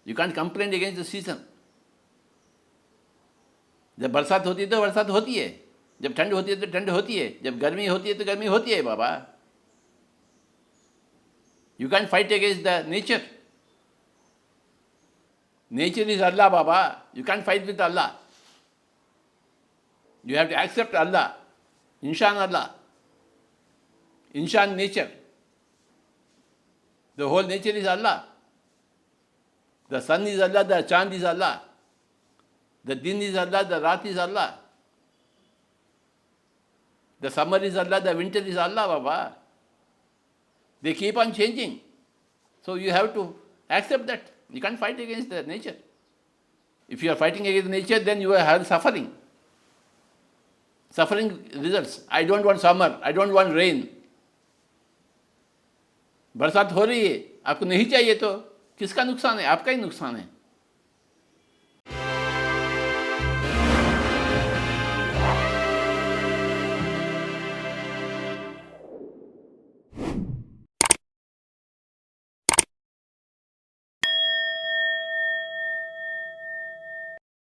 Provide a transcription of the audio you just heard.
You can't complain against the season. जब बरसात होती है तो बरसात होती है, जब ठंड होती है तो ठंड होती है, जब गर्मी होती है तो गर्मी होती है बाबा. You can't fight against the nature. Nature is Allah, Baba. You can't fight with Allah. You have to accept Allah. Inshan Allah. Inshan nature. The whole nature is Allah. The sun is Allah, the chand is Allah. The din is Allah, the rat is Allah. The summer is Allah, the winter is Allah, Baba. They keep on changing. So you have to accept that. You can't fight against the nature. If you are fighting against nature, then you have suffering. Suffering results. I don't want summer. I don't want rain. बरसात हो रही है, आपको नहीं चाहिए तो किसका नुकसान है? आपका ही नुकसान है.